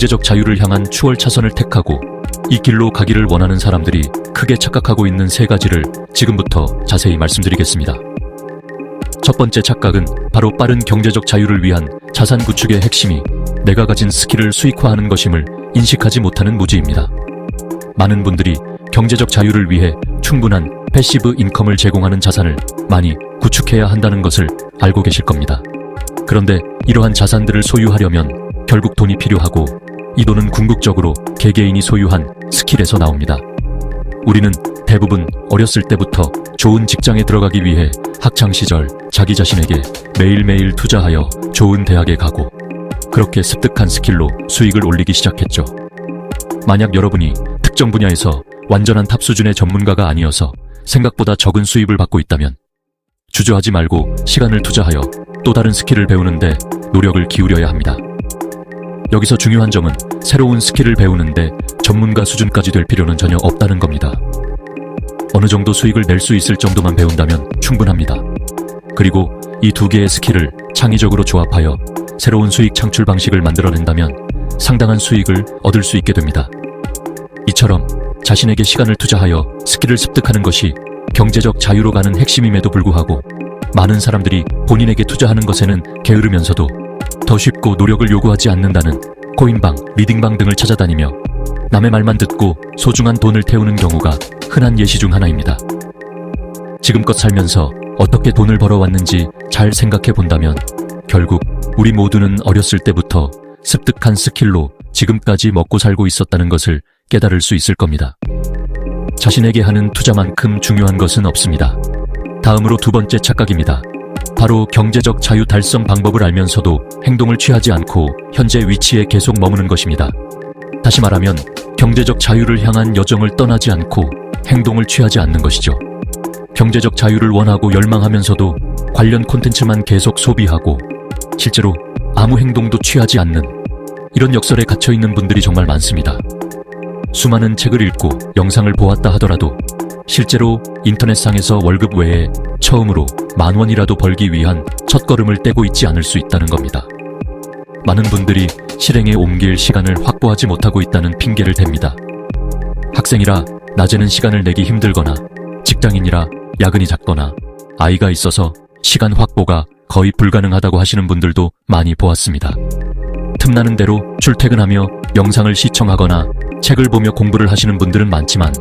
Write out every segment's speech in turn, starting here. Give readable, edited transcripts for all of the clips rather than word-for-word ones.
경제적 자유를 향한 추월 차선을 택하고 이 길로 가기를 원하는 사람들이 크게 착각하고 있는 세 가지를 지금부터 자세히 말씀드리겠습니다. 첫 번째 착각은 바로 빠른 경제적 자유를 위한 자산 구축의 핵심이 내가 가진 스킬을 수익화하는 것임을 인식하지 못하는 무지입니다. 많은 분들이 경제적 자유를 위해 충분한 패시브 인컴을 제공하는 자산을 많이 구축해야 한다는 것을 알고 계실 겁니다. 그런데 이러한 자산들을 소유하려면 결국 돈이 필요하고 이 돈은 궁극적으로 개개인이 소유한 스킬에서 나옵니다. 우리는 대부분 어렸을 때부터 좋은 직장에 들어가기 위해 학창시절 자기 자신에게 매일매일 투자하여 좋은 대학에 가고 그렇게 습득한 스킬로 수익을 올리기 시작했죠. 만약 여러분이 특정 분야에서 완전한 탑 수준의 전문가가 아니어서 생각보다 적은 수입을 받고 있다면 주저하지 말고 시간을 투자하여 또 다른 스킬을 배우는데 노력을 기울여야 합니다. 여기서 중요한 점은 새로운 스킬을 배우는데 전문가 수준까지 될 필요는 전혀 없다는 겁니다. 어느 정도 수익을 낼 수 있을 정도만 배운다면 충분합니다. 그리고 이 두 개의 스킬을 창의적으로 조합하여 새로운 수익 창출 방식을 만들어낸다면 상당한 수익을 얻을 수 있게 됩니다. 이처럼 자신에게 시간을 투자하여 스킬을 습득하는 것이 경제적 자유로 가는 핵심임에도 불구하고 많은 사람들이 본인에게 투자하는 것에는 게으르면서도 더 쉽고 노력을 요구하지 않는다는 코인방, 리딩방 등을 찾아다니며 남의 말만 듣고 소중한 돈을 태우는 경우가 흔한 예시 중 하나입니다. 지금껏 살면서 어떻게 돈을 벌어왔는지 잘 생각해 본다면 결국 우리 모두는 어렸을 때부터 습득한 스킬로 지금까지 먹고 살고 있었다는 것을 깨달을 수 있을 겁니다. 자신에게 하는 투자만큼 중요한 것은 없습니다. 다음으로 두 번째 착각입니다. 바로 경제적 자유 달성 방법을 알면서도 행동을 취하지 않고 현재 위치에 계속 머무는 것입니다. 다시 말하면 경제적 자유를 향한 여정을 떠나지 않고 행동을 취하지 않는 것이죠. 경제적 자유를 원하고 열망하면서도 관련 콘텐츠만 계속 소비하고 실제로 아무 행동도 취하지 않는 이런 역설에 갇혀있는 분들이 정말 많습니다. 수많은 책을 읽고 영상을 보았다 하더라도 실제로 인터넷상에서 월급 외에 처음으로 10,000원이라도 벌기 위한 첫걸음을 떼고 있지 않을 수 있다는 겁니다. 많은 분들이 실행에 옮길 시간을 확보하지 못하고 있다는 핑계를 댑니다. 학생이라 낮에는 시간을 내기 힘들거나 직장인이라 야근이 잦거나 아이가 있어서 시간 확보가 거의 불가능하다고 하시는 분들도 많이 보았습니다. 틈나는 대로 출퇴근하며 영상을 시청하거나 책을 보며 공부를 하시는 분들은 많지만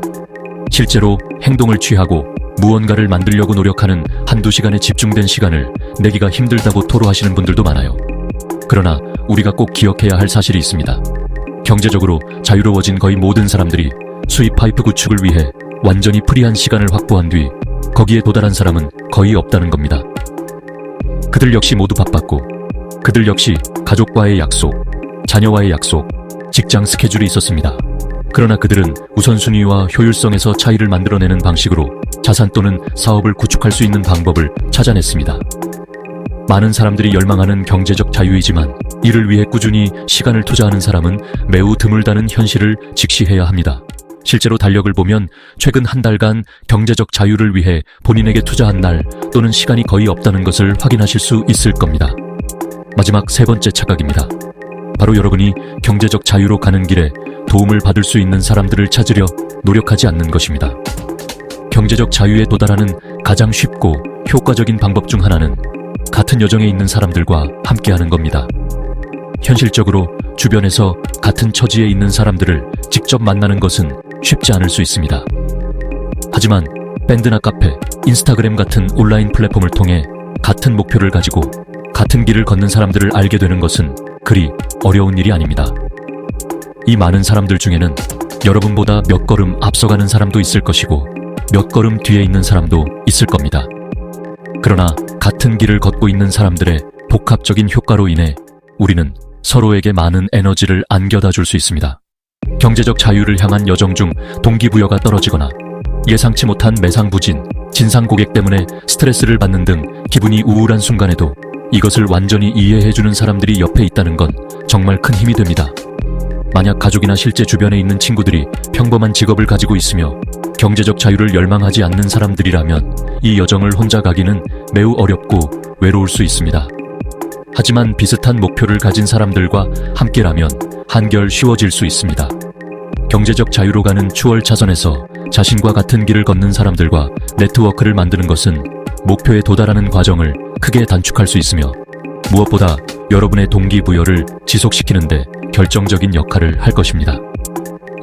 실제로 행동을 취하고 무언가를 만들려고 노력하는 한두 시간에 집중된 시간을 내기가 힘들다고 토로하시는 분들도 많아요. 그러나 우리가 꼭 기억해야 할 사실이 있습니다. 경제적으로 자유로워진 거의 모든 사람들이 수입 파이프 구축을 위해 완전히 프리한 시간을 확보한 뒤 거기에 도달한 사람은 거의 없다는 겁니다. 그들 역시 모두 바빴고 그들 역시 가족과의 약속, 자녀와의 약속, 직장 스케줄이 있었습니다. 그러나 그들은 우선순위와 효율성에서 차이를 만들어내는 방식으로 자산 또는 사업을 구축할 수 있는 방법을 찾아냈습니다. 많은 사람들이 열망하는 경제적 자유이지만 이를 위해 꾸준히 시간을 투자하는 사람은 매우 드물다는 현실을 직시해야 합니다. 실제로 달력을 보면 최근 한 달간 경제적 자유를 위해 본인에게 투자한 날 또는 시간이 거의 없다는 것을 확인하실 수 있을 겁니다. 마지막 세 번째 착각입니다. 바로 여러분이 경제적 자유로 가는 길에 도움을 받을 수 있는 사람들을 찾으려 노력하지 않는 것입니다. 경제적 자유에 도달하는 가장 쉽고 효과적인 방법 중 하나는 같은 여정에 있는 사람들과 함께하는 겁니다. 현실적으로 주변에서 같은 처지에 있는 사람들을 직접 만나는 것은 쉽지 않을 수 있습니다. 하지만 밴드나 카페, 인스타그램 같은 온라인 플랫폼을 통해 같은 목표를 가지고 같은 길을 걷는 사람들을 알게 되는 것은 그리 어려운 일이 아닙니다. 이 많은 사람들 중에는 여러분보다 몇 걸음 앞서가는 사람도 있을 것이고 몇 걸음 뒤에 있는 사람도 있을 겁니다. 그러나 같은 길을 걷고 있는 사람들의 복합적인 효과로 인해 우리는 서로에게 많은 에너지를 안겨다 줄 수 있습니다. 경제적 자유를 향한 여정 중 동기부여가 떨어지거나 예상치 못한 매상부진, 진상 고객 때문에 스트레스를 받는 등 기분이 우울한 순간에도 이것을 완전히 이해해주는 사람들이 옆에 있다는 건 정말 큰 힘이 됩니다. 만약 가족이나 실제 주변에 있는 친구들이 평범한 직업을 가지고 있으며 경제적 자유를 열망하지 않는 사람들이라면 이 여정을 혼자 가기는 매우 어렵고 외로울 수 있습니다. 하지만 비슷한 목표를 가진 사람들과 함께라면 한결 쉬워질 수 있습니다. 경제적 자유로 가는 추월 차선에서 자신과 같은 길을 걷는 사람들과 네트워크를 만드는 것은 목표에 도달하는 과정을 크게 단축할 수 있으며 무엇보다 여러분의 동기부여를 지속시키는 데 결정적인 역할을 할 것입니다.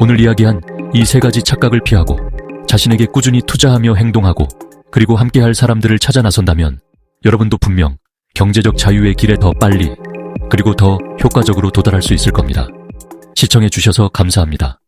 오늘 이야기한 이 세 가지 착각을 피하고 자신에게 꾸준히 투자하며 행동하고 그리고 함께할 사람들을 찾아 나선다면 여러분도 분명 경제적 자유의 길에 더 빨리 그리고 더 효과적으로 도달할 수 있을 겁니다. 시청해 주셔서 감사합니다.